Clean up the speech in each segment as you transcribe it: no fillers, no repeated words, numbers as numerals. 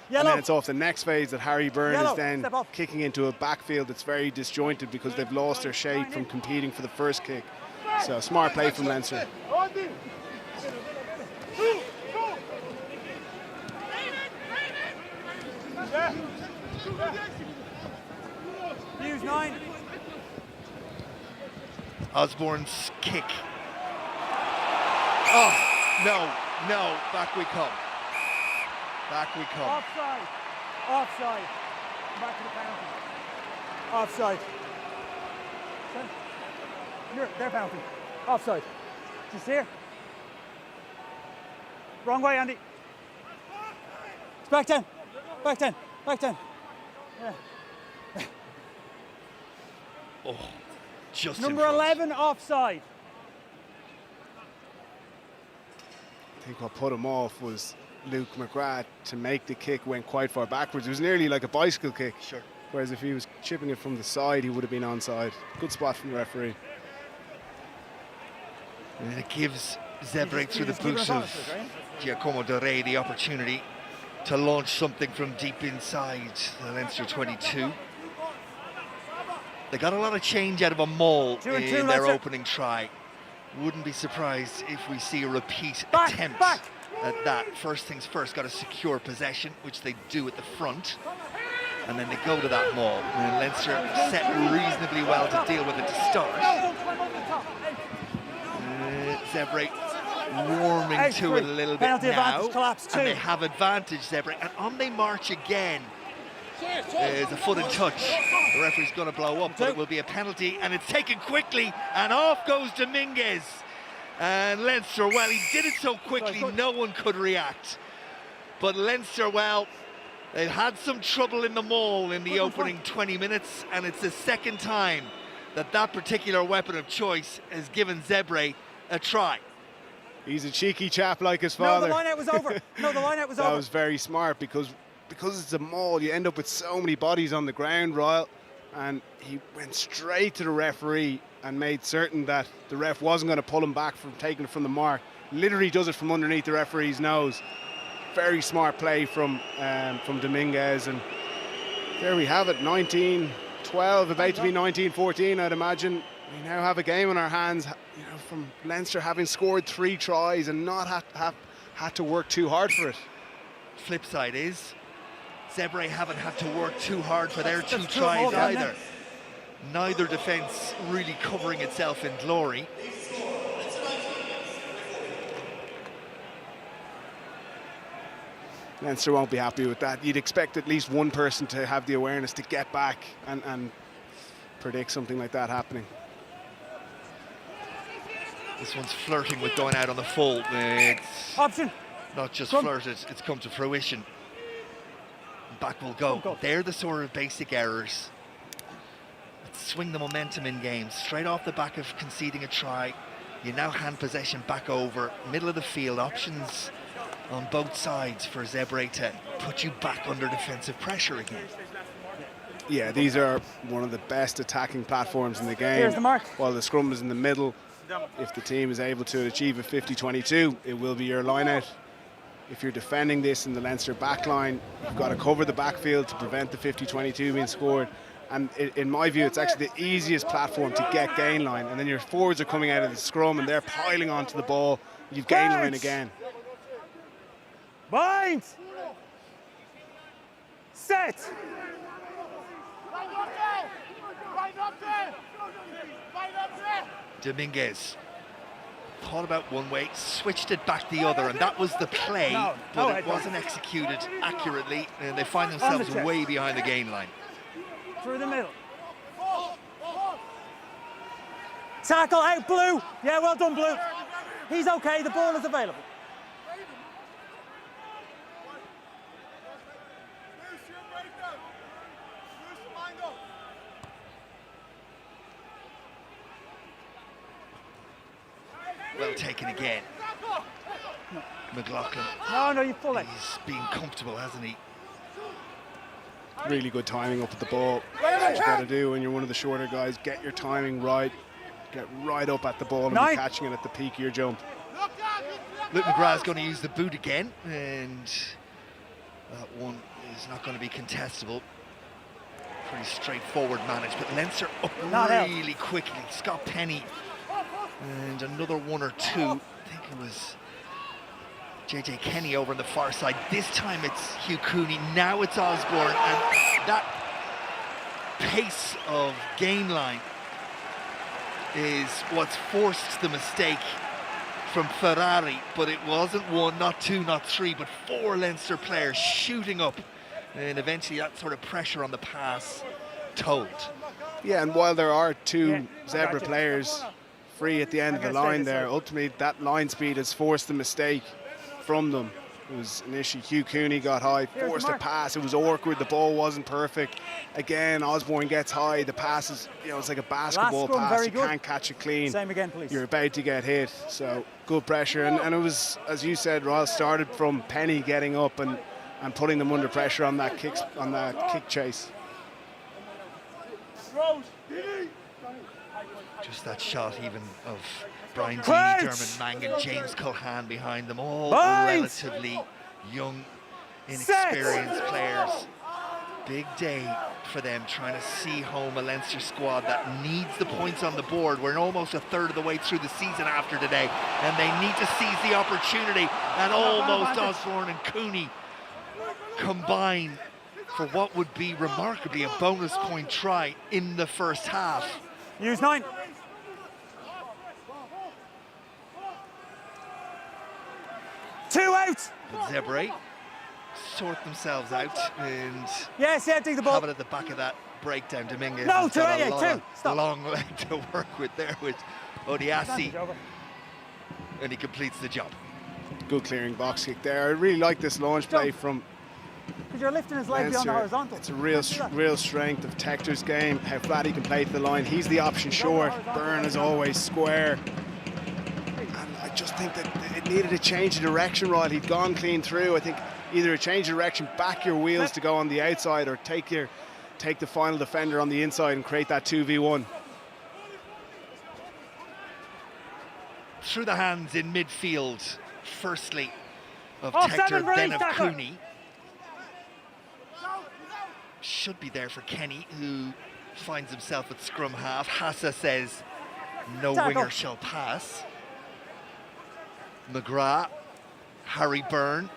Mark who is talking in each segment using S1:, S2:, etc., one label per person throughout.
S1: Yellow.
S2: And then it's off the next phase that Harry Byrne
S1: Yellow.
S2: is then
S1: Step up.
S2: kicking into a backfield that's very disjointed because they've lost their shape from competing for the first kick. So smart play from Leinster.
S1: Use 9.
S3: Osborne's kick. Oh, no, back we come. Back we come.
S1: Offside. Offside. Back to the penalty. Offside. Here, they're penalty. Offside. Just here. Wrong way, Andy. It's back 10. Back 10. Back 10. Yeah.
S3: Oh, just
S1: Number
S3: in front.
S1: 11 offside.
S2: I think what put him off was Luke McGrath to make the kick went quite far backwards. It was nearly like a bicycle kick.
S3: Sure.
S2: Whereas if he was chipping it from the side, he would have been onside. Good spot from the referee.
S3: And it gives Zebre through the boots of Giacomo Del Rey the opportunity to launch something from deep inside the Leinster 22. They got a lot of change out of a maul
S1: 2 and 2,
S3: in their
S1: Leinster.
S3: opening try. Wouldn't be surprised if we see a repeat
S1: Back,
S3: attempt
S1: back.
S3: at that. First things first, got to secure possession, which they do at the front. And then they go to that maul. And Leinster set reasonably well to deal with it to start. Zebre warming to it a little bit
S1: Penalty
S3: now.
S1: advantage, collapse 2.
S3: And they have advantage, Zebre. And on they march again. There's a foot in touch. The referee's going to blow up, but it will be a penalty, and it's taken quickly, and off goes Dominguez. And Leinster, well, he did it so quickly, no one could react. But Leinster, well, they've had some trouble in the maul in the opening 20 minutes, and it's the second time that that particular weapon of choice has given Zebre a try.
S2: He's a cheeky chap like his
S1: No,
S2: father.
S1: the line out was over. No, the line out was
S2: That
S1: over.
S2: was very smart because it's a maul, you end up with so many bodies on the ground, Royal. And he went straight to the referee and made certain that the ref wasn't going to pull him back from taking it from the mark. Literally does it from underneath the referee's nose. Very smart play from Dominguez, and there we have it. 19-12, about to be 19-14, I'd imagine. We now have a game on our hands, you know, from Leinster having scored 3 tries and not had to work too hard for it.
S3: Flip side is Zebre haven't had to work too hard for their 2
S1: That's
S3: tries
S1: true, hold on,
S3: either. Neither defence really covering itself in glory.
S2: Leinster won't be happy with that. You'd expect at least one person to have the awareness to get back and predict something like that happening.
S3: This one's flirting with going out on the full. It's
S1: Option.
S3: not just
S1: Come.
S3: flirted, it's come to fruition. Back will go. They're the sort of basic errors that swing the momentum in games. Straight off the back of conceding a try, you now hand possession back over, middle of the field, options on both sides for Zebre to put you back under defensive pressure again.
S2: Yeah, these are one of the best attacking platforms in the game.
S1: Here's the mark.
S2: While the scrum is in the middle, if the team is able to achieve a 50-22, it will be your line out. If you're defending this in the Leinster back line, you've got to cover the backfield to prevent the 50-22 being scored. And in my view, it's actually the easiest platform to get gain line. And then your forwards are coming out of the scrum and they're piling onto the ball. You've gain line again.
S1: Bind. Set.
S3: Dominguez thought about one way, switched it back the other, and that was the play, but it wasn't executed accurately, and they find themselves way behind the gain line.
S1: Through the middle. Tackle out, Blue. Yeah, well done, Blue. He's okay, the ball is available.
S3: Well taken again. McLaughlin.
S1: No, you pull it.
S3: He's been comfortable, hasn't he?
S2: Really good timing up at the ball. What you've got to do when you're one of the shorter guys, get your timing right, get right up at the ball and be catching it at the peak of your jump.
S3: Luke McGrath's going to use the boot again, and That one is not going to be contestable. Pretty straightforward manage, but Leinster up
S1: Not out.
S3: really quickly. Scott Penny and another one or two. I think it was JJ Kenny over on the far side. This time it's Hugh Cooney, now it's Osborne, and that pace of gain line is what's forced the mistake from Ferrari, but it wasn't one, not two, not three, but four Leinster players shooting up, and eventually that sort of pressure on the pass told.
S2: Yeah, and while there are two
S1: Yeah,
S2: Zebra
S1: I got you.
S2: players free at the end of the
S1: I'm gonna stay
S2: line
S1: this
S2: there,
S1: way.
S2: ultimately that line speed has forced the mistake from them. It was an issue. Hugh Cooney got high,
S1: Here's
S2: forced
S1: the
S2: a
S1: mark.
S2: pass. It was awkward. The ball wasn't perfect. Again, Osborne gets high. The pass is, it's like a basketball
S1: scrum,
S2: pass.
S1: very
S2: You
S1: good.
S2: can't catch it clean.
S1: Same again, please.
S2: You're about to get hit. So good pressure. And it was, as you said, Royal started from Penny getting up and putting them under pressure on that kick chase.
S3: Just that shot even of Brian Dean,
S1: Crouch!
S3: Dermot Mangan, James Culhan behind them, all
S1: Bind!
S3: relatively young, inexperienced players. Big day for them trying to see home a Leinster squad that needs the points on the board. We're almost a third of the way through the season after today, and they need to seize the opportunity, and almost Osborne and Cooney combine for what would be remarkably a bonus point try in the first half.
S1: Use 9. Two out.
S3: But Zebre sort themselves out and
S1: Yes, take the ball.
S3: have it at the back of that breakdown. Dominguez
S1: No,
S3: has got
S1: two,
S3: a lot
S1: two.
S3: of
S1: Stop.
S3: long leg to work with there with Odiasi,
S1: Advantage over.
S3: and he completes the job.
S2: Good clearing box kick there. I really like this launch play from
S1: Because you're lifting his leg beyond the
S2: Leinster.
S1: horizontal.
S2: It's a real strength of Tector's game, how flat he can play to the line. He's the option short. Byrne is always square. And I just think that it needed a change of direction, right? He'd gone clean through. I think either a change of direction, back your wheels to go on the outside, or take the final defender on the inside and create that 2v1.
S3: Through the hands in midfield, firstly of
S1: Off
S3: Tector,
S1: seven,
S3: then
S1: release
S3: of
S1: tackle.
S3: Cooney. Should be there for Kenny, who finds himself at scrum half. Hassa says, no
S1: Tackle.
S3: winger shall pass. McGrath, Harry Byrne.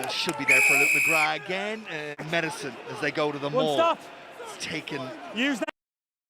S3: Should be there for Luke McGrath again. Medicine as they go to the
S1: One
S3: maul.
S1: stop.
S3: It's taken
S1: Use